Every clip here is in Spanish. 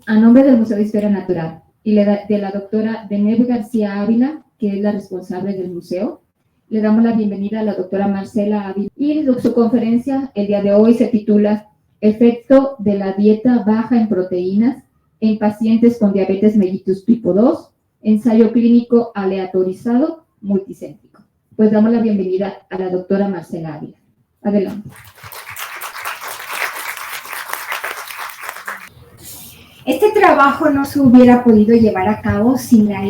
A nombre del Museo de Historia Natural y de la doctora Deneb García Ávila, que es la responsable del museo, le damos la bienvenida a la doctora Marcela Ávila. Y su conferencia el día de hoy se titula Efecto de la dieta baja en proteínas en pacientes con diabetes mellitus tipo 2, ensayo clínico aleatorizado multicéntrico. Pues damos la bienvenida a la doctora Marcela Ávila. Adelante. Este trabajo no se hubiera podido llevar a cabo sin la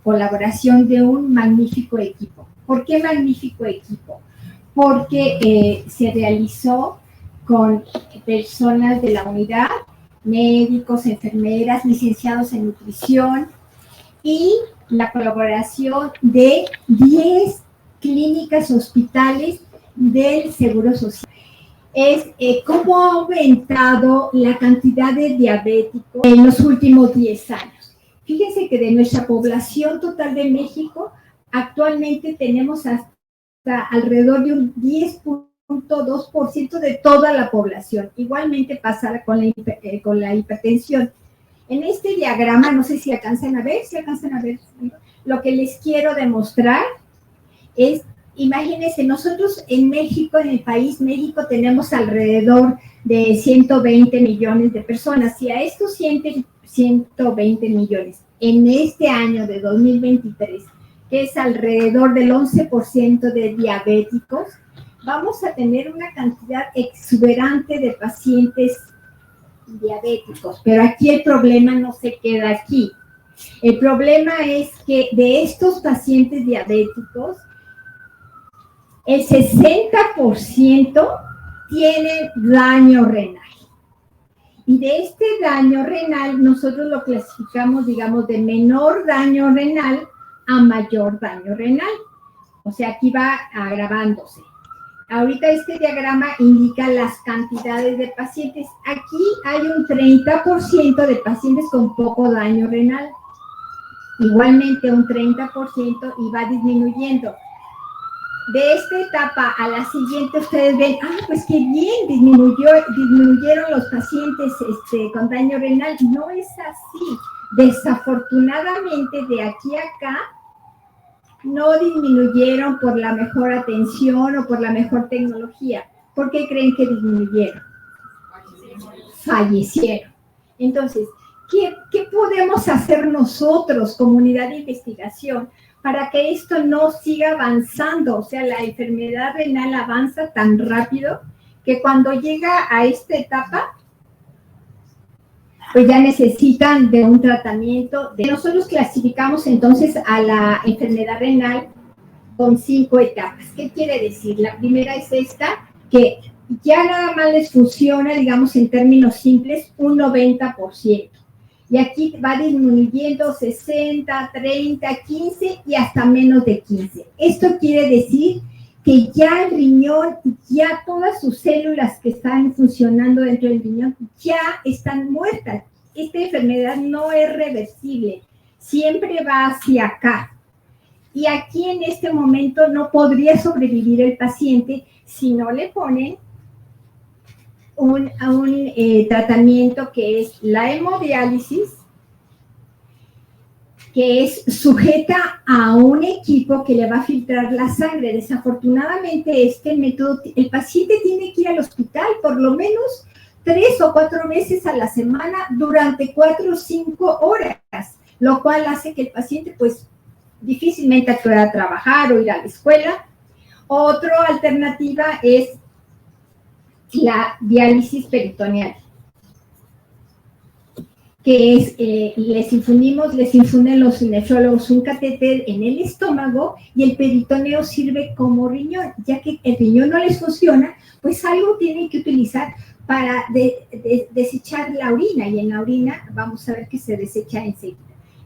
colaboración de un magnífico equipo. ¿Por qué magnífico equipo? Porque se realizó con personas de la unidad, médicos, enfermeras, licenciados en nutrición y la colaboración de 10 clínicas, hospitales del Seguro Social. Es cómo ha aumentado la cantidad de diabéticos en los últimos 10 años. Fíjense que de nuestra población total de México, actualmente tenemos hasta alrededor de un 10.2% de toda la población. Igualmente pasa con la hipertensión. En este diagrama, no sé si alcanzan a ver, lo que les quiero demostrar es, imagínense, nosotros en México, en el país México, tenemos alrededor de 120 millones de personas. Si a estos 120 millones en este año de 2023, que es alrededor del 11% de diabéticos, vamos a tener una cantidad exuberante de pacientes diabéticos. Pero aquí el problema no se queda aquí. El problema es que de estos pacientes diabéticos, el 60% tiene daño renal. Y de este daño renal, nosotros lo clasificamos, digamos, de menor daño renal a mayor daño renal. O sea, aquí va agravándose. Ahorita este diagrama indica las cantidades de pacientes. Aquí hay un 30% de pacientes con poco daño renal. Igualmente un 30% y va disminuyendo. De esta etapa a la siguiente ustedes ven, pues qué bien, disminuyeron los pacientes con daño renal. No es así. Desafortunadamente, de aquí a acá, no disminuyeron por la mejor atención o por la mejor tecnología. ¿Por qué creen que disminuyeron? Fallecieron. Entonces, ¿qué podemos hacer nosotros, comunidad de investigación, para que esto no siga avanzando? O sea, la enfermedad renal avanza tan rápido que cuando llega a esta etapa, pues ya necesitan de un tratamiento. Nosotros clasificamos entonces a la enfermedad renal con 5 etapas. ¿Qué quiere decir? La primera es esta, que ya nada más les funciona, digamos en términos simples, un 90%. Y aquí va disminuyendo 60, 30, 15 y hasta menos de 15. Esto quiere decir que ya el riñón, ya todas sus células que están funcionando dentro del riñón ya están muertas. Esta enfermedad no es reversible, siempre va hacia acá. Y aquí en este momento no podría sobrevivir el paciente si no le ponen un tratamiento que es la hemodiálisis, que es sujeta a un equipo que le va a filtrar la sangre. Desafortunadamente, este método, el paciente tiene que ir al hospital por lo menos 3 o 4 veces a la semana durante 4 o 5 horas, lo cual hace que el paciente, pues, difícilmente pueda a trabajar o ir a la escuela. Otra alternativa es la diálisis peritoneal, que es, les infunden los nefrólogos un catéter en el estómago y el peritoneo sirve como riñón. Ya que el riñón no les funciona, pues algo tienen que utilizar para desechar la orina, y en la orina vamos a ver que se desecha enseguida.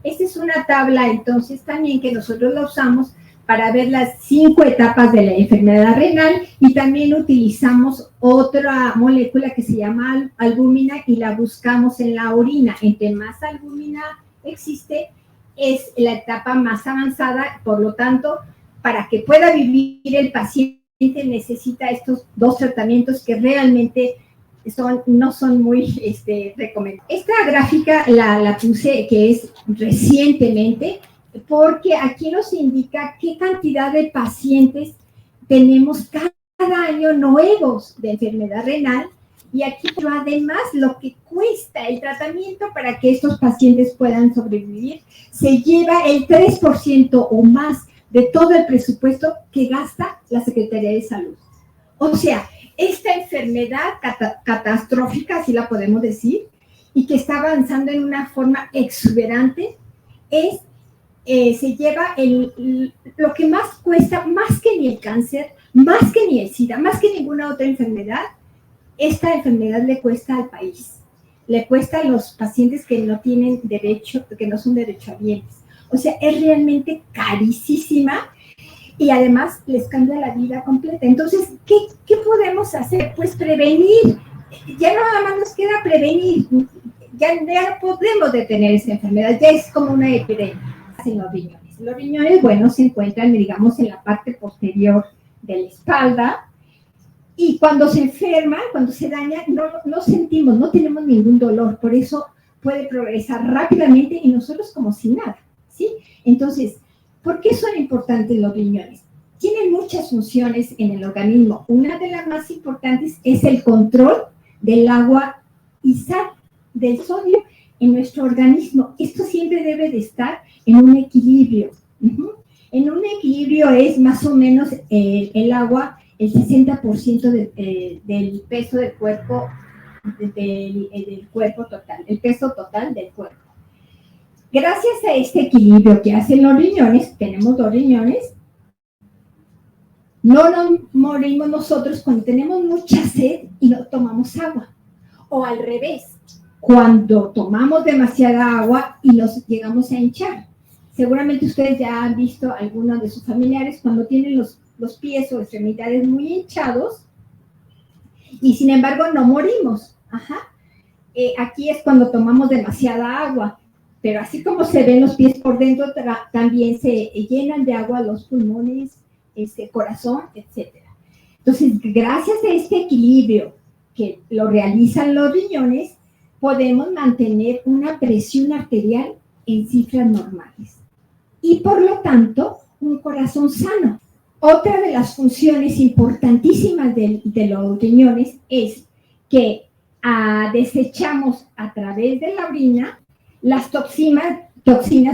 Esta es una tabla entonces también que nosotros la usamos para ver las 5 etapas de la enfermedad renal, y también utilizamos otra molécula que se llama albúmina y la buscamos en la orina. Entre más albúmina existe, es la etapa más avanzada. Por lo tanto, para que pueda vivir el paciente necesita estos 2 tratamientos que realmente no son muy recomendables. Esta gráfica la puse, que es recientemente, porque aquí nos indica qué cantidad de pacientes tenemos cada año nuevos de enfermedad renal, y aquí además lo que cuesta el tratamiento para que estos pacientes puedan sobrevivir se lleva el 3% o más de todo el presupuesto que gasta la Secretaría de Salud. O sea, esta enfermedad catastrófica, así la podemos decir, y que está avanzando en una forma exuberante, se lleva lo que más cuesta, más que ni el cáncer, más que ni el SIDA, más que ninguna otra enfermedad. Esta enfermedad le cuesta al país, le cuesta a los pacientes que no tienen derecho, que no son derechohabientes. O sea, es realmente carísima y además les cambia la vida completa. Entonces, ¿qué podemos hacer? Pues prevenir. Ya nada más nos queda prevenir. Ya no podemos detener esa enfermedad, ya es como una epidemia. En los riñones. Los riñones, bueno, se encuentran, digamos, en la parte posterior de la espalda, y cuando se enferma, cuando se daña, no sentimos, no tenemos ningún dolor, por eso puede progresar rápidamente y nosotros como si nada, ¿sí? Entonces, ¿por qué son importantes los riñones? Tienen muchas funciones en el organismo. Una de las más importantes es el control del agua y sal, del sodio en nuestro organismo. Esto siempre debe de estar en un equilibrio. En un equilibrio es más o menos el agua, el 60% del peso del cuerpo, del cuerpo total, el peso total del cuerpo. Gracias a este equilibrio que hacen los riñones, tenemos 2 riñones, no nos morimos nosotros cuando tenemos mucha sed y no tomamos agua. O al revés, cuando tomamos demasiada agua y nos llegamos a hinchar. Seguramente ustedes ya han visto a algunos de sus familiares cuando tienen los pies o extremidades muy hinchados y sin embargo no morimos. Aquí es cuando tomamos demasiada agua, pero así como se ven los pies por dentro, también se llenan de agua los pulmones, corazón, etc. Entonces, gracias a este equilibrio que lo realizan los riñones, podemos mantener una presión arterial en cifras normales y por lo tanto un corazón sano. Otra de las funciones importantísimas de los riñones es que desechamos a través de la orina las toxinas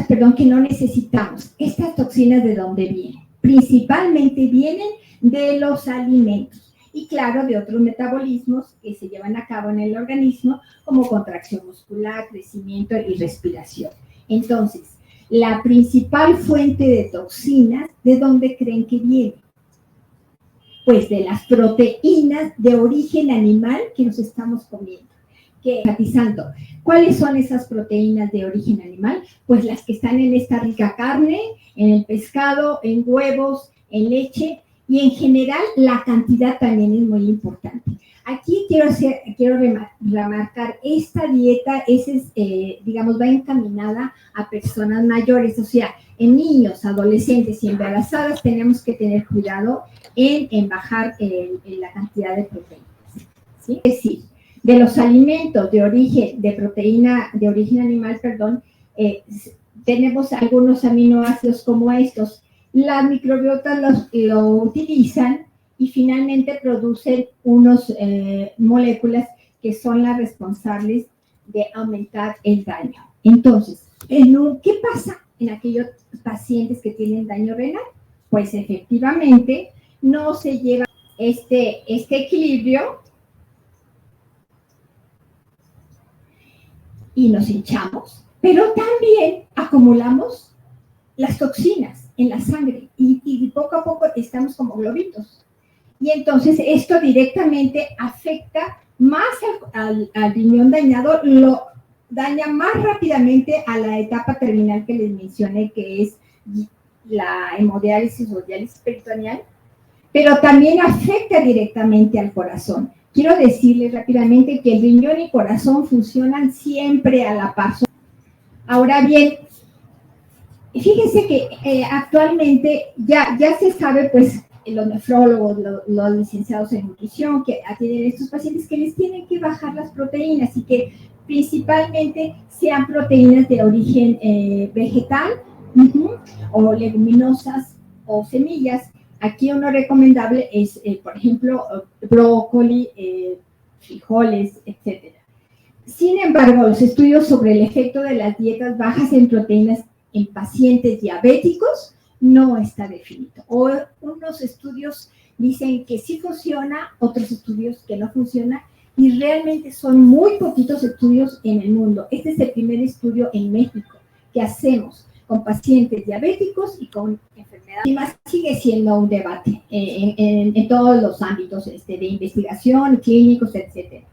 que no necesitamos. Estas toxinas, ¿de dónde vienen? Principalmente vienen de los alimentos y claro, de otros metabolismos que se llevan a cabo en el organismo, como contracción muscular, crecimiento y respiración. Entonces, la principal fuente de toxinas, ¿de dónde creen que viene? Pues de las proteínas de origen animal que nos estamos comiendo. Enfatizando, ¿cuáles son esas proteínas de origen animal? Pues las que están en esta rica carne, en el pescado, en huevos, en leche, y en general la cantidad también es muy importante. Aquí quiero remarcar, esta dieta digamos, va encaminada a personas mayores, o sea, en niños, adolescentes y embarazadas tenemos que tener cuidado en bajar la cantidad de proteínas, ¿sí? Es decir, de los alimentos de origen animal, tenemos algunos aminoácidos como estos. Las microbiotas lo utilizan y finalmente producen unas moléculas que son las responsables de aumentar el daño. Entonces, ¿qué pasa en aquellos pacientes que tienen daño renal? Pues efectivamente no se lleva este equilibrio y nos hinchamos, pero también acumulamos las toxinas en la sangre y poco a poco estamos como globitos. Y entonces esto directamente afecta más al riñón dañado, lo daña más rápidamente a la etapa terminal que les mencioné, que es la hemodiálisis o diálisis peritoneal, pero también afecta directamente al corazón. Quiero decirles rápidamente que el riñón y corazón funcionan siempre a la par. Ahora bien, fíjense que actualmente ya se sabe pues los nefrólogos, los licenciados en nutrición que atienden a estos pacientes que les tienen que bajar las proteínas y que principalmente sean proteínas de origen vegetal o leguminosas o semillas. Aquí uno recomendable es, por ejemplo, brócoli, frijoles, etc. Sin embargo, los estudios sobre el efecto de las dietas bajas en proteínas en pacientes diabéticos no está definido. O unos estudios dicen que sí funciona, otros estudios que no funciona, y realmente son muy poquitos estudios en el mundo. Este es el primer estudio en México que hacemos con pacientes diabéticos y con enfermedades. Y más sigue siendo un debate en todos los ámbitos de investigación, clínicos, etc.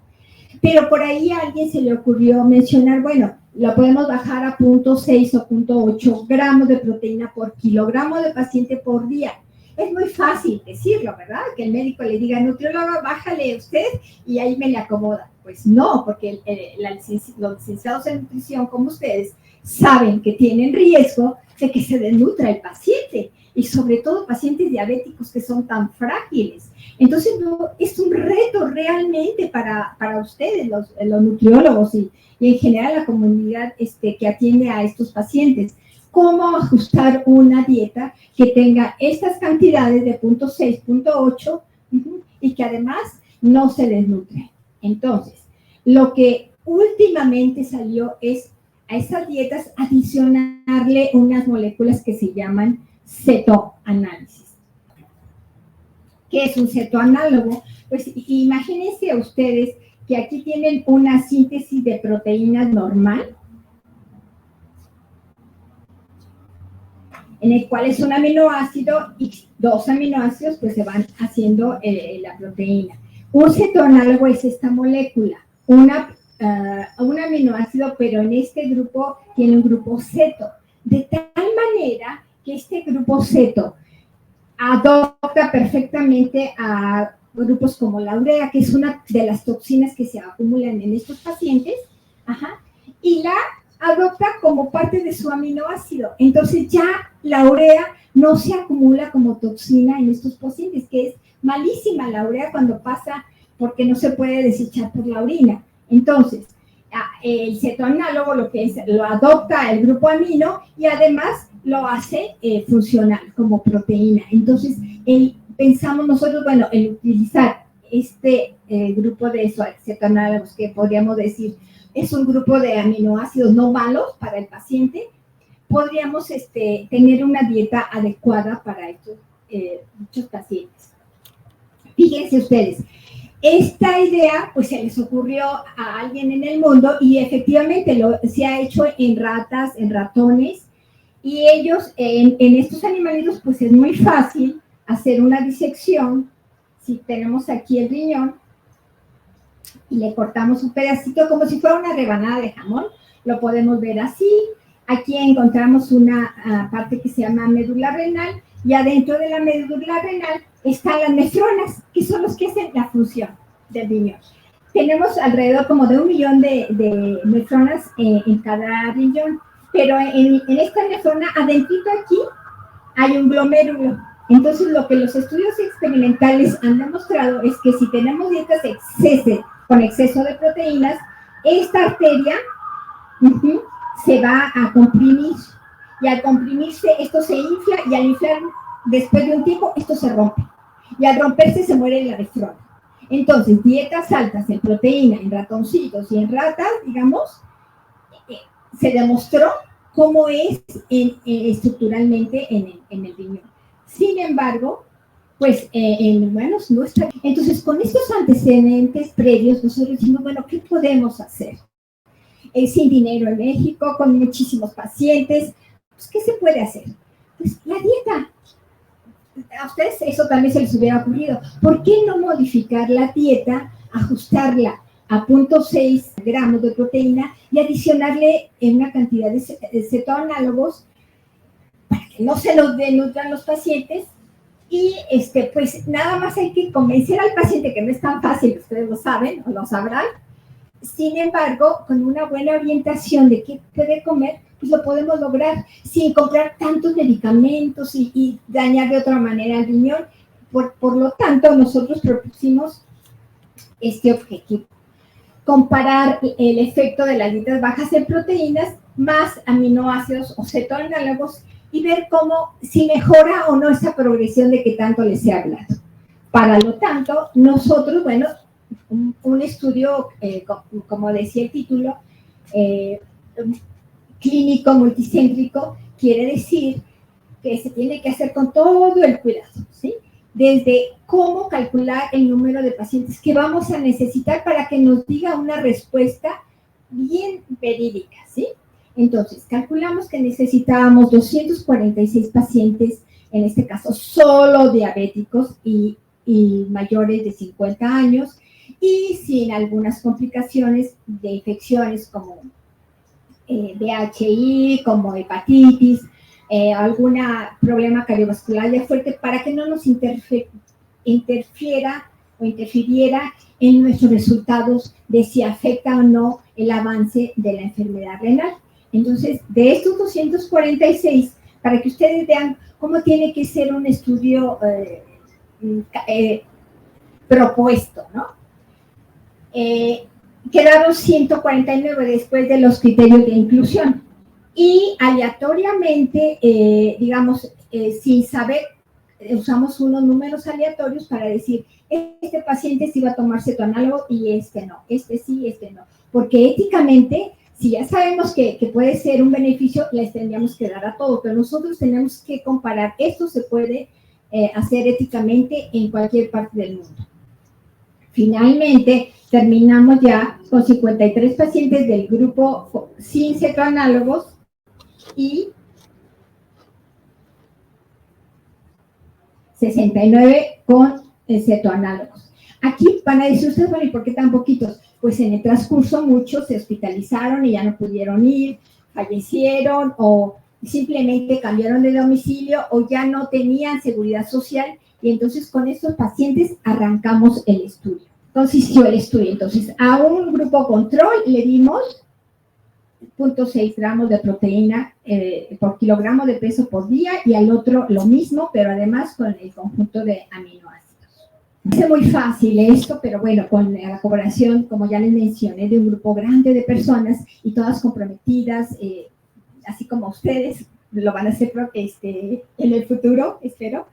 Pero por ahí a alguien se le ocurrió mencionar, bueno, lo podemos bajar a 0.6 o 0.8 gramos de proteína por kilogramo de paciente por día. Es muy fácil decirlo, ¿verdad? Que el médico le diga, nutriólogo, bájale usted y ahí me le acomoda. Pues no, porque los licenciados en nutrición como ustedes saben que tienen riesgo de que se desnutra el paciente y sobre todo pacientes diabéticos que son tan frágiles. Entonces, no, es un reto realmente para ustedes, los nutriólogos y en general la comunidad que atiende a estos pacientes. Cómo ajustar una dieta que tenga estas cantidades de 0.6, 0.8 y que además no se desnutre. Entonces, lo que últimamente salió es a esas dietas adicionarle unas moléculas que se llaman cetoanálisis. ¿Qué es un cetoanálogo? Pues imagínense ustedes que aquí tienen una síntesis de proteínas normal, en el cual es un aminoácido y dos aminoácidos pues se van haciendo la proteína. Un cetoanálogo es esta molécula, un aminoácido, pero en este grupo tiene un grupo ceto, de tal manera que este grupo ceto adopta perfectamente a grupos como la urea, que es una de las toxinas que se acumulan en estos pacientes, y la adopta como parte de su aminoácido. Entonces ya la urea no se acumula como toxina en estos pacientes, que es malísima la urea cuando pasa porque no se puede desechar por la orina. Entonces, el cetoanálogo lo adopta el grupo amino y además lo hace funcional como proteína. Entonces, pensamos nosotros, bueno, en utilizar este grupo de cetoanálogos que podríamos decir es un grupo de aminoácidos no malos para el paciente, podríamos tener una dieta adecuada para estos muchos pacientes. Fíjense ustedes, esta idea pues se les ocurrió a alguien en el mundo y efectivamente se ha hecho en ratas, en ratones, y ellos en estos animalitos pues es muy fácil hacer una disección. Si tenemos aquí el riñón y le cortamos un pedacito como si fuera una rebanada de jamón, lo podemos ver así. Aquí encontramos una parte que se llama médula renal y adentro de la médula renal están las nefronas, que son los que hacen la función del riñón. Tenemos alrededor como de 1 millón de nefronas en cada riñón, pero en esta nefrona, adentrito aquí, hay un glomérulo. Entonces, lo que los estudios experimentales han demostrado es que si tenemos dietas con exceso de proteínas, esta arteria se va a comprimir. Y al comprimirse, esto se infla y al inflar, después de un tiempo, esto se rompe. Y al romperse, se muere la nefrona. Entonces, dietas altas en proteína, en ratoncitos y en ratas, digamos, se demostró cómo es estructuralmente en el riñón. Sin embargo, pues en humanos no está. Entonces, con estos antecedentes previos, nosotros decimos, bueno, ¿qué podemos hacer? Sin dinero en México, con muchísimos pacientes, pues, ¿qué se puede hacer? Pues la dieta. A ustedes eso también se les hubiera ocurrido. ¿Por qué no modificar la dieta, ajustarla a 0.6 gramos de proteína y adicionarle una cantidad de cetoanálogos para que no se nos denutran los pacientes? Y pues nada más hay que convencer al paciente, que no es tan fácil, ustedes lo saben o lo sabrán. Sin embargo, con una buena orientación de qué puede comer, pues lo podemos lograr sin comprar tantos medicamentos y dañar de otra manera el riñón. Por lo tanto, nosotros propusimos este objetivo: comparar el efecto de las dietas bajas en proteínas más aminoácidos o cetoanálogos y ver cómo, si mejora o no esa progresión de que tanto les he hablado. Para lo tanto, nosotros, bueno, un estudio, como decía el título, clínico multicéntrico, quiere decir que se tiene que hacer con todo el cuidado, ¿sí? Desde cómo calcular el número de pacientes que vamos a necesitar para que nos diga una respuesta bien verídica, ¿sí? Entonces, calculamos que necesitábamos 246 pacientes, en este caso solo diabéticos y mayores de 50 años, y sin algunas complicaciones de infecciones como VHI, como hepatitis, algún problema cardiovascular ya fuerte, para que no nos interfiera o interfiriera en nuestros resultados de si afecta o no el avance de la enfermedad renal. Entonces, de estos 246, para que ustedes vean cómo tiene que ser un estudio propuesto, ¿no? Quedaron 149 después de los criterios de inclusión. Y aleatoriamente, digamos, sin saber, usamos unos números aleatorios para decir, este paciente sí va a tomar cetoanálogo y este no, este sí, este no. Porque éticamente, si ya sabemos que puede ser un beneficio, les tendríamos que dar a todos, pero nosotros tenemos que comparar. Esto se puede hacer éticamente en cualquier parte del mundo. Finalmente, terminamos ya con 53 pacientes del grupo sin cetoanálogos y 69 con cetoanálogos. Aquí van a decir ustedes, bueno, ¿y por qué tan poquitos? Pues en el transcurso muchos se hospitalizaron y ya no pudieron ir, fallecieron o simplemente cambiaron de domicilio o ya no tenían seguridad social, y entonces con estos pacientes arrancamos el estudio. Consistió el estudio, entonces, a un grupo control le dimos 0.6 gramos de proteína por kilogramo de peso por día, y al otro lo mismo, pero además con el conjunto de aminoácidos. Es muy fácil esto, pero bueno, con la colaboración, como ya les mencioné, de un grupo grande de personas y todas comprometidas, así como ustedes lo van a hacer en el futuro, espero.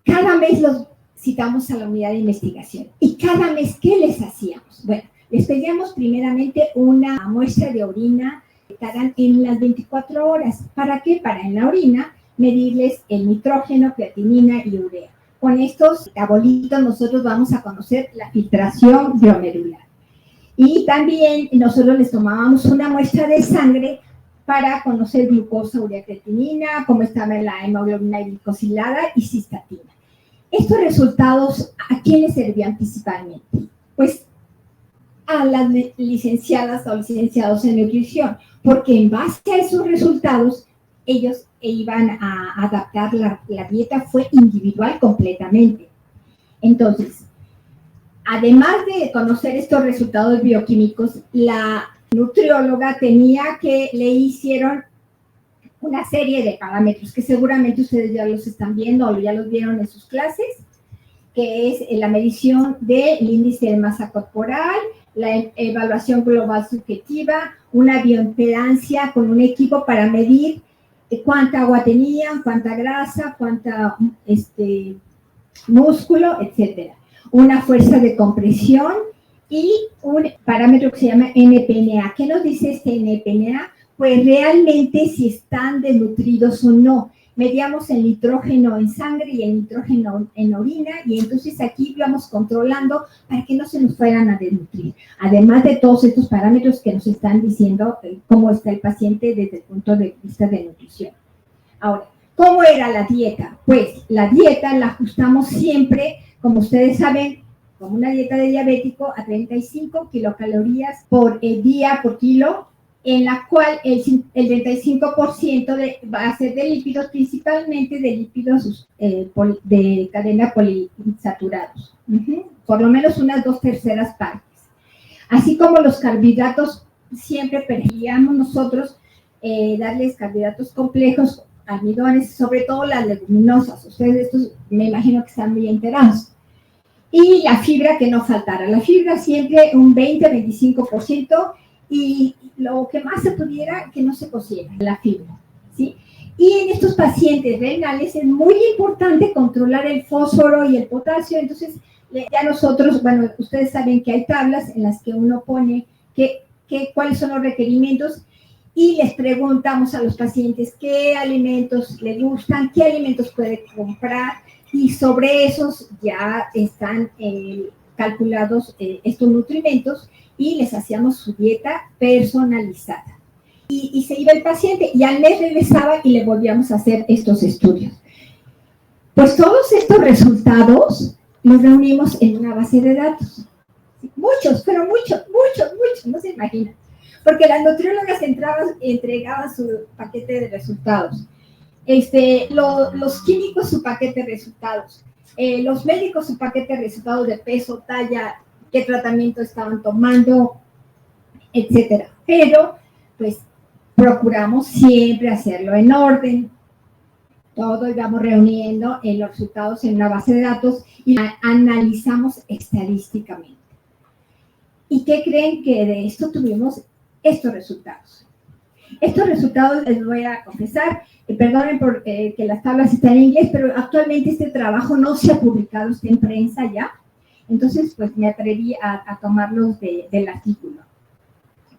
Cada mes los citamos a la unidad de investigación. ¿Y cada mes qué les hacíamos? Bueno, les pedíamos primeramente una muestra de orina que hagan en las 24 horas. ¿Para qué? Para en la orina medirles el nitrógeno, creatinina y urea. Con estos tabolitos nosotros vamos a conocer la filtración glomerular. Y también nosotros les tomábamos una muestra de sangre para conocer glucosa, urea, creatinina, cómo estaba la hemoglobina glicosilada y cistatina. Estos resultados, ¿a quiénes servían principalmente? Pues a las licenciadas o licenciados en nutrición, porque en base a esos resultados, ellos iban a adaptar la dieta, fue individual completamente. Entonces, además de conocer estos resultados bioquímicos, la nutrióloga tenía que le hicieron una serie de parámetros que seguramente ustedes ya los están viendo o ya los vieron en sus clases, que es la medición del índice de masa corporal, la evaluación global subjetiva, una bioimpedancia con un equipo para medir cuánta agua tenían, cuánta grasa, cuánta músculo, etcétera. Una fuerza de compresión y un parámetro que se llama NPNA. ¿Qué nos dice este NPNA? Pues realmente si están desnutridos o no. Medíamos el nitrógeno en sangre y el nitrógeno en orina, y entonces aquí íbamos controlando para que no se nos fueran a desnutrir. Además de todos estos parámetros que nos están diciendo cómo está el paciente desde el punto de vista de nutrición. Ahora, ¿cómo era la dieta? Pues la dieta la ajustamos siempre, como ustedes saben, como una dieta de diabético, a 35 kilocalorías por día por kilo, en la cual el 35% va a ser de lípidos, principalmente de lípidos de cadena poliinsaturados, por lo menos unas 2/3 partes. Así como los carbohidratos, siempre preferíamos nosotros darles carbohidratos complejos almidones, sobre todo las leguminosas. Ustedes estos me imagino que están muy enterados. Y la fibra que no faltara. La fibra siempre un 20-25% y lo que más se pudiera que no se cociera, la fibra, ¿sí? Y en estos pacientes renales es muy importante controlar el fósforo y el potasio. Entonces, ya nosotros, bueno, ustedes saben que hay tablas en las que uno pone cuáles son los requerimientos y les preguntamos a los pacientes qué alimentos le gustan, qué alimentos puede comprar y sobre esos ya están calculados estos nutrimentos y les hacíamos su dieta personalizada. Y se iba el paciente y al mes regresaba y le volvíamos a hacer estos estudios. Pues todos estos resultados los reunimos en una base de datos. Muchos, pero muchos, no se imaginan. Porque las nutriólogas entregaban su paquete de resultados. Los químicos su paquete de resultados. Los médicos su paquete de resultados de peso, talla, qué tratamiento estaban tomando, etcétera. Pero, pues, procuramos siempre hacerlo en orden. Todo íbamos reuniendo en los resultados en una base de datos y analizamos estadísticamente. ¿Y qué creen que de esto tuvimos estos resultados? Estos resultados les voy a confesar, perdonen por que las tablas están en inglés, pero actualmente este trabajo no se ha publicado, está en prensa ya. Entonces, pues me atreví a tomarlos del artículo.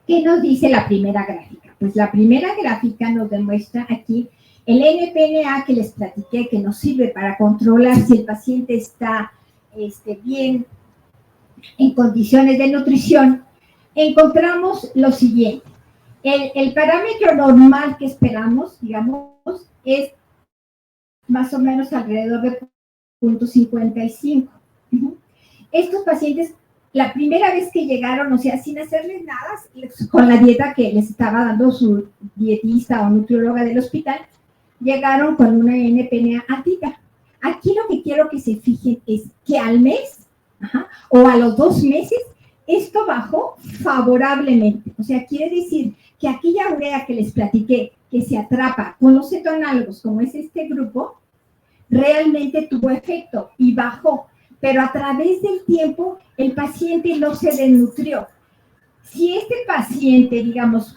¿Qué nos dice la primera gráfica? Pues la primera gráfica nos demuestra aquí el NPNA que les platiqué, que nos sirve para controlar si el paciente está bien en condiciones de nutrición. Encontramos lo siguiente. El parámetro normal que esperamos, digamos, es más o menos alrededor de 0.55. Estos pacientes, la primera vez que llegaron, o sea, sin hacerles nada, con la dieta que les estaba dando su dietista o nutrióloga del hospital, llegaron con una NPNA altita. Aquí lo que quiero que se fijen es que al mes, o a los 2 meses, esto bajó favorablemente. O sea, quiere decir que aquella urea que les platiqué, que se atrapa con los cetoanálogos, como es este grupo, realmente tuvo efecto y bajó. Pero a través del tiempo, el paciente no se desnutrió. Si este paciente, digamos,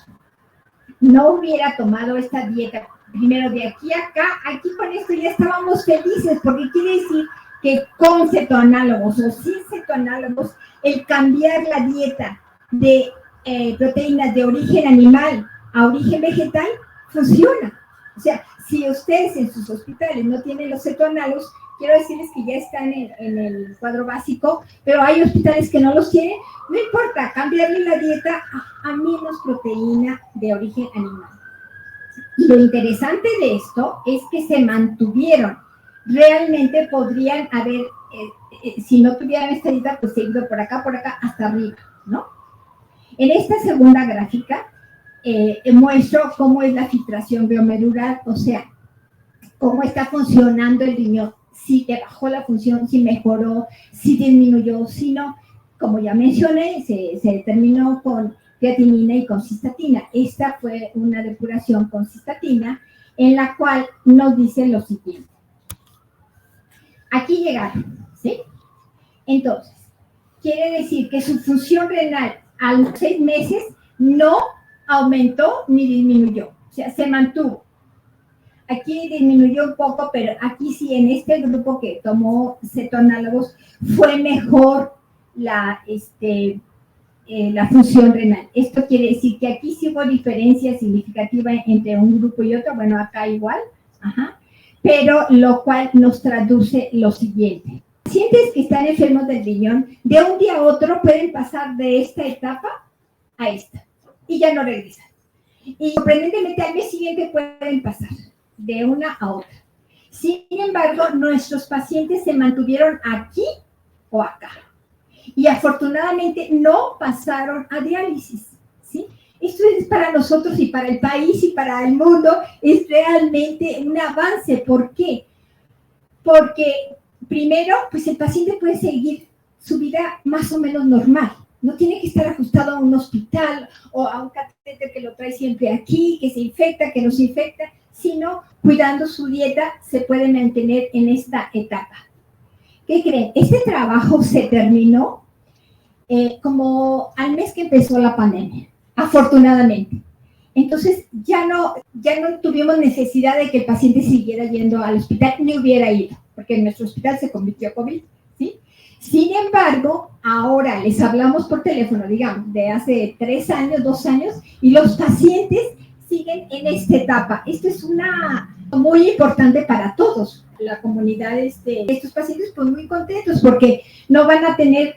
no hubiera tomado esta dieta, primero de aquí a acá, aquí con esto ya estábamos felices, porque quiere decir que con cetoanálogos o sin cetoanálogos, el cambiar la dieta de proteínas de origen animal a origen vegetal funciona. O sea, si ustedes en sus hospitales no tienen los cetoanálogos, quiero decirles que ya están en el cuadro básico, pero hay hospitales que no los tienen, no importa, cambiarle la dieta a menos proteína de origen animal. Y lo interesante de esto es que se mantuvieron. Realmente podrían haber, si no tuvieran esta dieta, pues seguido por acá, hasta arriba, ¿no? En esta segunda gráfica muestro cómo es la filtración glomerular, o sea, cómo está funcionando el riñón, si te bajó la función, si mejoró, si disminuyó, si no. Como ya mencioné, se determinó con creatinina y con cistatina. Esta fue una depuración con cistatina en la cual nos dice lo siguiente. Aquí llegaron, ¿sí? Entonces, quiere decir que su función renal a los 6 meses no aumentó ni disminuyó, o sea, se mantuvo. Aquí disminuyó un poco, pero aquí sí, en este grupo que tomó cetoanálogos, fue mejor la función renal. Esto quiere decir que aquí sí hubo diferencia significativa entre un grupo y otro, bueno, acá igual, pero lo cual nos traduce lo siguiente. Pacientes que están enfermos del riñón, de un día a otro pueden pasar de esta etapa a esta, y ya no regresan. Y sorprendentemente al mes siguiente pueden pasar de una a otra. Sin embargo, nuestros pacientes se mantuvieron aquí o acá. Y afortunadamente no pasaron a diálisis, ¿sí? Esto es para nosotros y para el país y para el mundo, es realmente un avance. ¿Por qué? Porque primero, pues el paciente puede seguir su vida más o menos normal. No tiene que estar ajustado a un hospital o a un catéter que lo trae siempre aquí, que se infecta, que no se infecta. sino cuidando su dieta se puede mantener en esta etapa. ¿Qué creen? Este trabajo se terminó como al mes que empezó la pandemia, afortunadamente. Entonces ya no tuvimos necesidad de que el paciente siguiera yendo al hospital, ni hubiera ido, porque nuestro hospital se convirtió en COVID, ¿sí? Sin embargo, ahora les hablamos por teléfono, digamos, de hace 3 años, 2 años, y los pacientes siguen en esta etapa. Esto es muy importante para todos. La comunidad estos pacientes pues muy contentos porque no van a tener,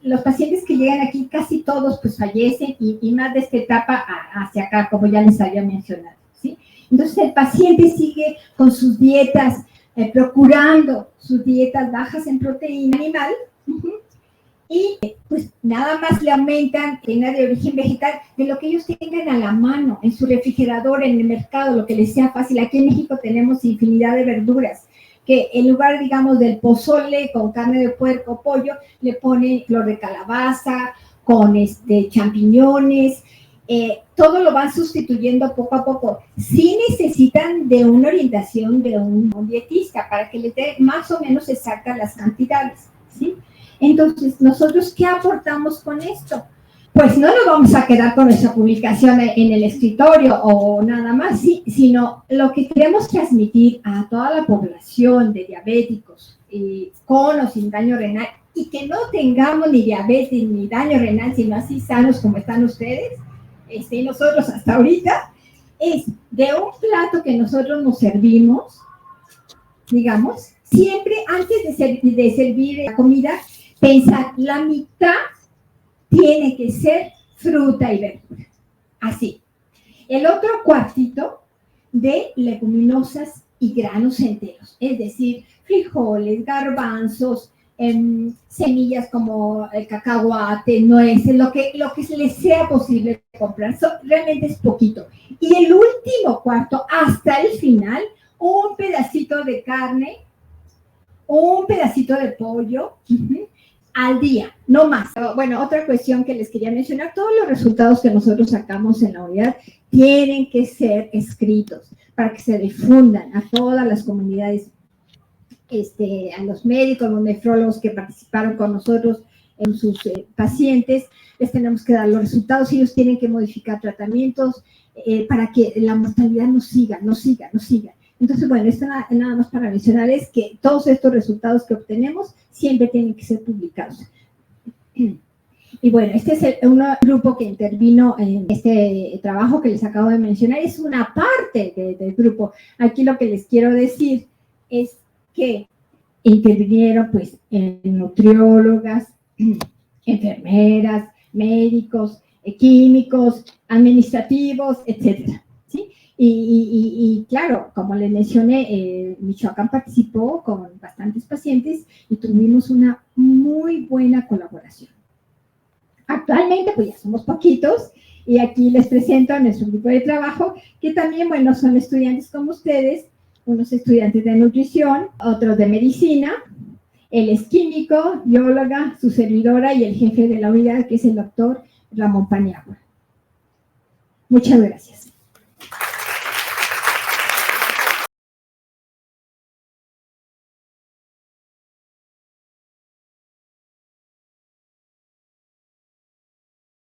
los pacientes que llegan aquí casi todos pues fallecen y más de esta etapa hacia acá, como ya les había mencionado, ¿sí? Entonces el paciente sigue con sus dietas, procurando sus dietas bajas en proteína animal, y pues nada más le aumentan proteína de origen vegetal de lo que ellos tengan a la mano, en su refrigerador, en el mercado, lo que les sea fácil. Aquí en México tenemos infinidad de verduras, que en lugar, digamos, del pozole con carne de puerco, pollo, le ponen flor de calabaza, con champiñones, todo lo van sustituyendo poco a poco. Sí necesitan de una orientación de un dietista para que les dé más o menos exactas las cantidades, ¿sí? Entonces, ¿nosotros qué aportamos con esto? Pues no nos vamos a quedar con nuestra publicación en el escritorio o nada más, ¿sí? Sino lo que queremos transmitir a toda la población de diabéticos con o sin daño renal, y que no tengamos ni diabetes ni daño renal, sino así sanos como están ustedes, y nosotros hasta ahorita, es de un plato que nosotros nos servimos, digamos, siempre antes de servir la comida, pensar, la mitad tiene que ser fruta y verdura, así. El otro cuartito de leguminosas y granos enteros, es decir, frijoles, garbanzos, semillas como el cacahuate, nueces, lo que les sea posible comprar. Realmente es poquito. Y el último cuarto, hasta el final, un pedacito de carne, un pedacito de pollo, al día, no más. Bueno, otra cuestión que les quería mencionar, todos los resultados que nosotros sacamos en la unidad tienen que ser escritos para que se difundan a todas las comunidades, a los médicos, los nefrólogos que participaron con nosotros en sus pacientes. Les tenemos que dar los resultados, ellos tienen que modificar tratamientos para que la mortalidad no siga. Entonces, bueno, esto nada más para mencionarles que todos estos resultados que obtenemos siempre tienen que ser publicados. Y bueno, este es un grupo que intervino en este trabajo que les acabo de mencionar. Es una parte del grupo. Aquí lo que les quiero decir es que intervinieron pues nutriólogas, enfermeras, médicos, químicos, administrativos, etcétera, ¿sí? Y claro, como les mencioné, Michoacán participó con bastantes pacientes y tuvimos una muy buena colaboración. Actualmente, pues ya somos poquitos, y aquí les presento a nuestro grupo de trabajo, que también, bueno, son estudiantes como ustedes, unos estudiantes de nutrición, otros de medicina. Él es químico, bióloga, su servidora y el jefe de la unidad, que es el doctor Ramón Paniagua. Muchas gracias.